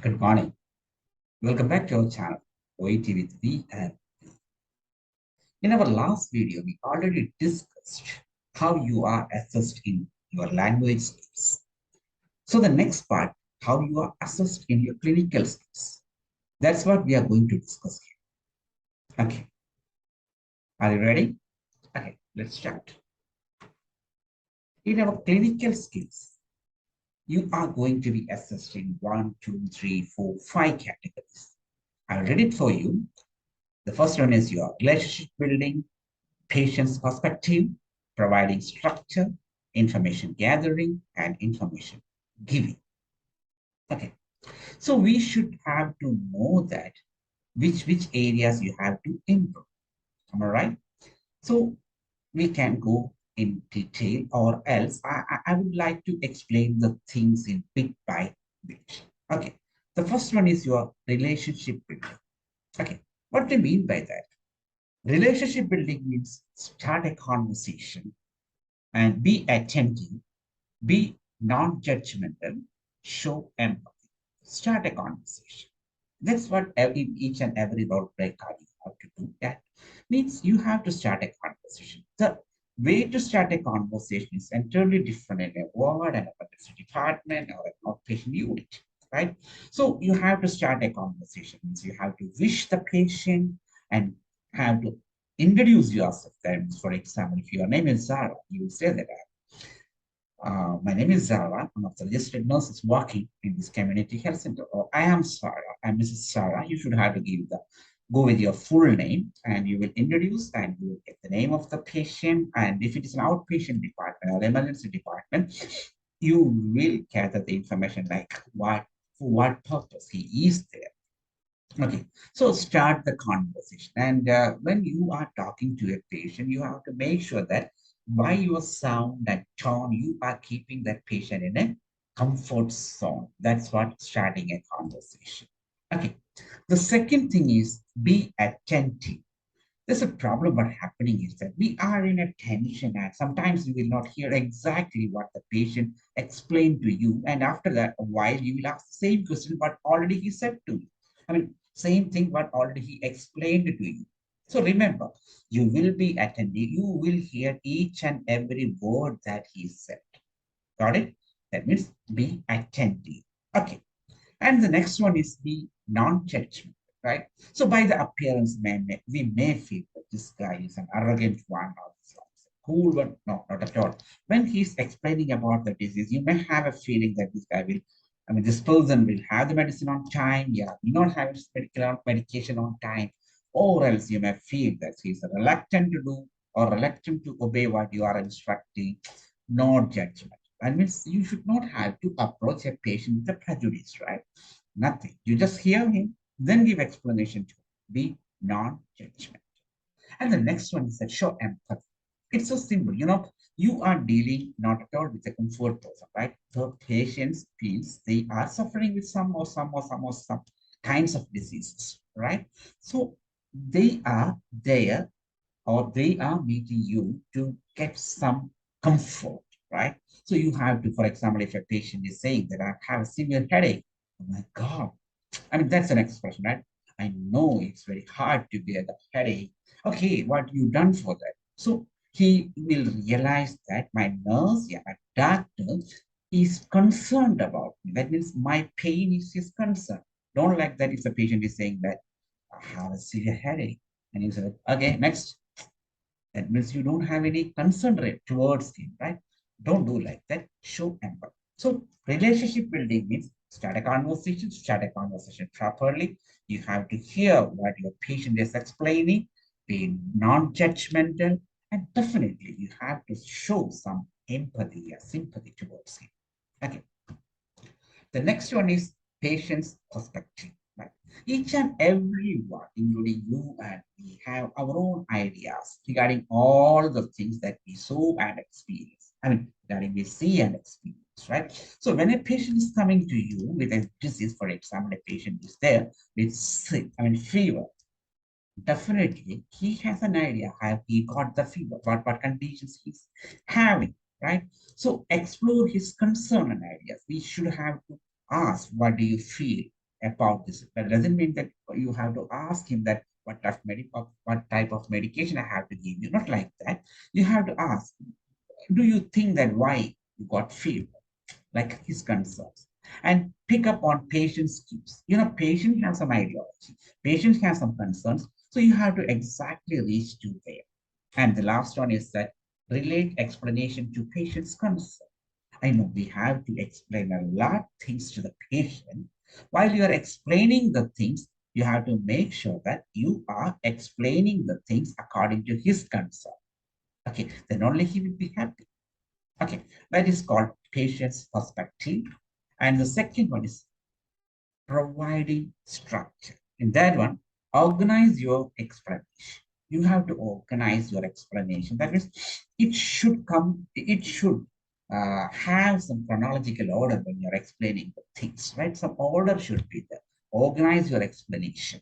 Good morning. Welcome back to our channel, OET with V and V. In our last video, we already discussed how you are assessed in your language skills. So the next part, how you are assessed in your clinical skills. That's what we are going to discuss here. Okay, are you ready? Okay, let's start. In our clinical skills, you are going to be assessed in one, two, three, four, five categories. I'll read it for you. The first one is your relationship building, patient's perspective, providing structure, information gathering, and information giving. Okay, so we should have to know that which areas you have to improve. Am I right? So we can go in detail, or else I would like to explain the things in bit by bit. Okay, the first one is your relationship building. Okay, what do you mean by that? Relationship building means start a conversation and be attentive, be non-judgmental, show empathy, start a conversation. That's what each and every role play card you have to do. That means you have to start a conversation. The way to start a conversation is entirely different in a ward and a emergency department or an outpatient unit, right? So you have to start a conversation. Means you have to wish the patient and have to introduce yourself. Then, for example, if your name is Zara, you will say that my name is Zara. I'm a registered nurse working in this community health center. Or I am Sarah. I'm Mrs. Sarah. You should have to go with your full name and you will introduce and you will get the name of the patient. And if it is an outpatient department or emergency department, you will gather the information like for what purpose he is there. Okay, so start the conversation. And when you are talking to a patient, you have to make sure that by your sound and tone, you are keeping that patient in a comfort zone. That's what starting a conversation. Okay, the second thing is be attentive. There's a problem. What happening is that we are in a tension, and sometimes you will not hear exactly what the patient explained to you. And after that, a while you will ask the same question, what already he said to you. I mean, same thing what already he explained to you. So remember, you will be attentive. You will hear each and every word that he said. Got it? That means be attentive. Okay. And the next one is the non-judgment, right? So by the appearance, we may feel that this guy is an arrogant one or cool one. No, not at all. When he's explaining about the disease, you may have a feeling that this guy will, I mean, this person will have the medicine on time, yeah, will not have his medication on time, or else you may feel that he's reluctant to do or reluctant to obey what you are instructing. No judgment. That means you should not have to approach a patient with a prejudice, right? Nothing. You just hear him, then give explanation to him. Be non-judgment. And the next one is that show empathy. It's so simple. You are dealing not at all with a comfort person, right? The patients feels they are suffering with some kinds of diseases, right? So they are there or they are meeting you to get some comfort, right? So you have to, for example, if a patient is saying that I have a severe headache, oh my God, I mean, that's an expression, right? I know it's very hard to bear the headache. Okay, what you done for that? So he will realize that my nurse, yeah, my doctor is concerned about me. That means my pain is his concern. Don't like that if the patient is saying that I have a severe headache. And you say, okay, next. That means you don't have any concern towards him, right? Don't do like that. Show empathy. So relationship building means start a conversation properly. You have to hear what your patient is explaining, be non-judgmental, and definitely you have to show some empathy or sympathy towards him. Okay. The next one is patient's perspective. Right? Each and every one, including you and me, have our own ideas regarding all the things that we saw and experience. I mean, regarding we see and experience, right? So when a patient is coming to you with a disease, for example, a patient is there with fever, definitely he has an idea how he got the fever, what conditions he's having, right? So explore his concern and ideas. We should have to ask, what do you feel? about this. That doesn't mean that you have to ask him that what type of medication I have to give you. Not like that. You have to ask, do you think that why you got fever? Like his concerns. And pick up on patient's cues. Patient has some ideology, patient has some concerns. So you have to exactly reach to there. And the last one is that relate explanation to patient's concern. I know we have to explain a lot of things to the patient. While you are explaining the things, you have to make sure that you are explaining the things according to his concern. Okay, then only he will be happy. Okay, that is called patient's perspective. And the second one is providing structure. In that one, organize your explanation. You have to organize your explanation. That means it should have some chronological order when you're explaining the things, right? Some order should be there. Organize your explanation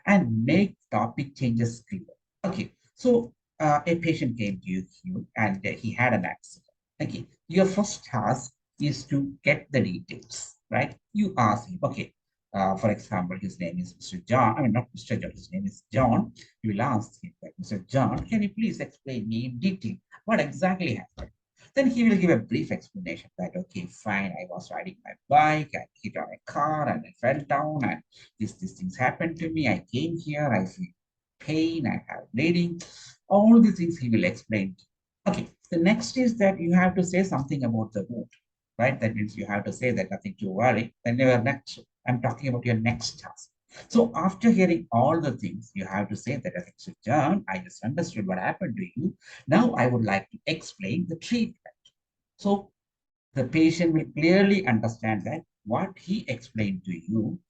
and make topic changes clear. Okay, so a patient came to you and he had an accident. Okay, your first task is to get the details, right? You ask him, okay, for example, his name is Mr. John. I mean, not Mr. John, his name is John. You will ask him, like, Mr. John, can you please explain me in detail what exactly happened? Then he will give a brief explanation that, okay, fine, I was riding my bike, I hit on a car and I fell down and these things happened to me. I came here, I feel pain, I have bleeding. All these things he will explain. Okay, the next is that you have to say something about the wound, right? That means you have to say that nothing to worry. Then your next, I'm talking about your next task. So after hearing all the things, you have to say that, so John, I just understood what happened to you. Now I would like to explain the treatment. So the patient will clearly understand that what he explained to you,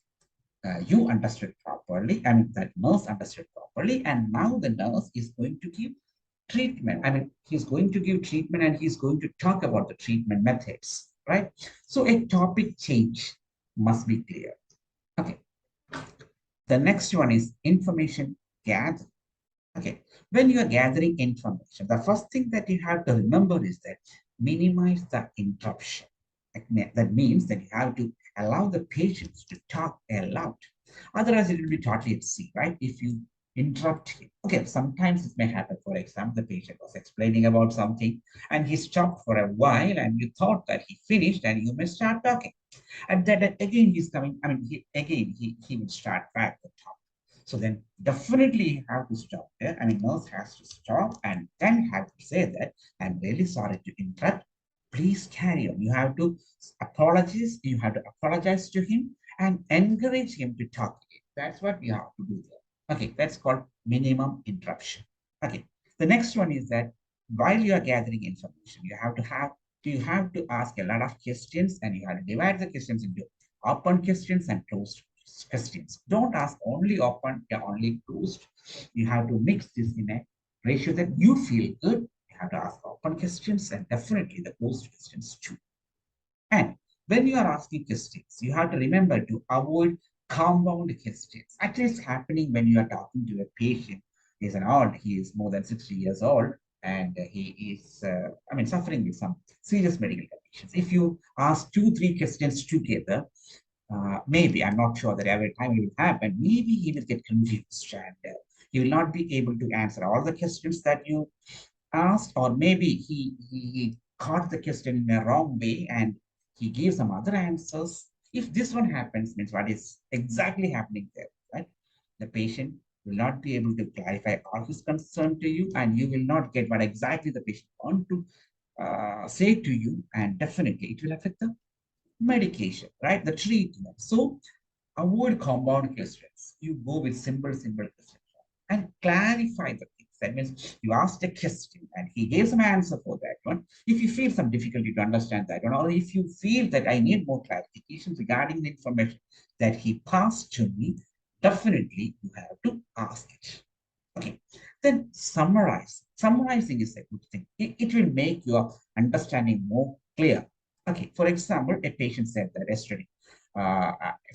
you understood properly. I mean, that nurse understood properly. And now the nurse is going to give treatment. I mean, he's going to give treatment and he's going to talk about the treatment methods, right? So a topic change must be clear. Okay. The next one is information gathering. Okay. When you are gathering information, the first thing that you have to remember is that minimize the interruption. That means that you have to allow the patients to talk aloud. Otherwise, it will be totally at sea, right? If you interrupt him. Okay, sometimes it may happen. For example, the patient was explaining about something and he stopped for a while and you thought that he finished and you may start talking. And then again, he's coming. I mean, he will start back the talk. So then definitely you have to stop there. I mean, nurse has to stop and then have to say that, I'm really sorry to interrupt. Please carry on. You have to apologize. You have to apologize to him and encourage him to talk again. That's what you have to do there. Okay, that's called minimum interruption. Okay, the next one is that while you are gathering information, you have to ask a lot of questions and you have to divide the questions into open questions and closed questions. Don't ask only open or only closed. You have to mix this in a ratio that you feel good. You have to ask open questions and definitely the closed questions too. And when you are asking questions, you have to remember to avoid compound questions. Actually, it's happening when you are talking to a patient. He's an old, he is more than 60 years old, and he is, suffering with some serious medical conditions. If you ask two, three questions together, maybe, I'm not sure that every time it will happen, maybe he will get confused and he will not be able to answer all the questions that you asked, or maybe he caught the question in a wrong way and he gave some other answers. If this one happens, means what is exactly happening there, right? The patient will not be able to clarify all his concern to you, and you will not get what exactly the patient want to say to you, and definitely it will affect the medication, right? The treatment. So avoid compound questions. You go with simple questions and clarify the things. That means you asked a question and he gave some answer for that one. If you feel some difficulty to understand that one, or if you feel that I need more clarification regarding the information that he passed to me, definitely you have to ask it. Okay. Then summarize. Summarizing is a good thing. It will make your understanding more clear. Okay. For example, a patient said that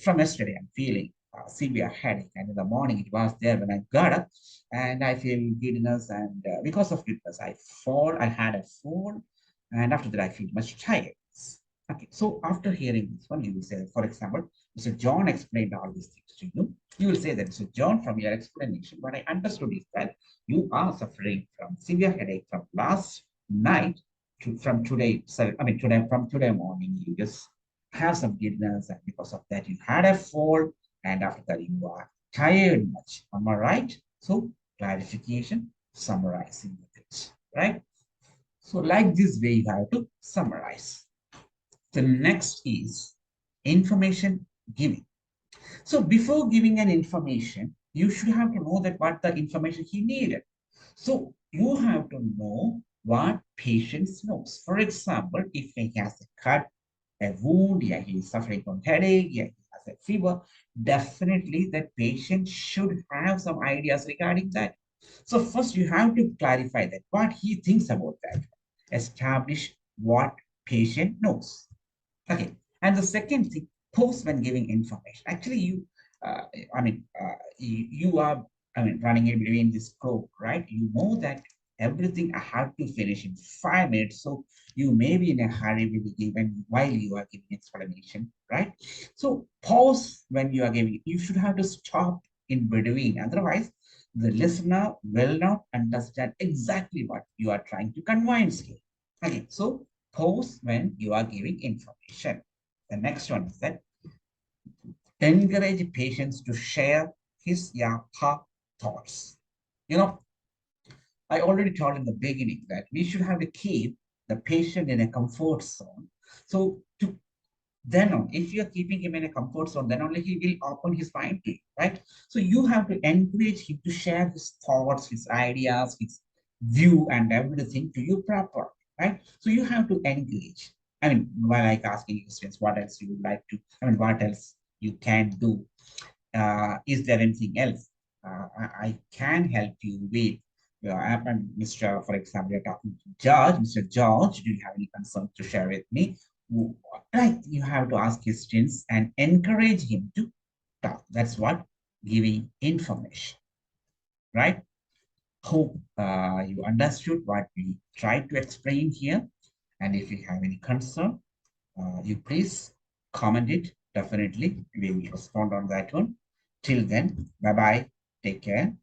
from yesterday, I'm feeling severe headache, and in the morning it was there when I got up, and I feel giddiness, and because of giddiness, I had a fall, and after that I feel much tired. Okay, so after hearing this one, you will say, for example, Mr. John explained all these things to you. You will say that, Mr. John, from your explanation, what I understood is that you are suffering from severe headache from last night to from today. So, I mean, today from today morning, you just have some giddiness, and because of that, you had a fall, and after that, you are tired much. Am I right? So, clarification, summarizing it, right? So, like this way, you have to summarize. The next is information giving. So before giving an information, you should have to know that what the information he needed. So you have to know what patient knows. For example, if he has a cut, a wound, yeah, he is suffering from headache, yeah, he has a fever, definitely that patient should have some ideas regarding that. So first you have to clarify that what he thinks about that. Establish what patient knows. Okay. And the second thing, pause when giving information. Actually, uh, you are, running in between this clock, right? You know that everything I have to finish in 5 minutes. So you may be in a hurry with given while you are giving explanation, right? So pause when you are giving. You should have to stop in between. Otherwise, the listener will not understand exactly what you are trying to convey here. Okay, so pause when you are giving information. The next one is that encourage patients to share his or her thoughts. You know, I already told in the beginning that we should have to keep the patient in a comfort zone. So to then on, if you're keeping him in a comfort zone, then only he will open his mind to you, right? So you have to encourage him to share his thoughts, his ideas, his view, and everything to you proper, right? So you have to engage. I mean, while like asking questions, what else you would like to, what else you can do? Is there anything else I can help you with? Mr. For example, you're talking to George. Mr. George, do you have any concerns to share with me? Right, you have to ask questions and encourage him to talk. That's what giving information, right? Hope you understood what we tried to explain here. And if you have any concern, you please comment it. Definitely, we will respond on that one. Till then, bye bye. Take care.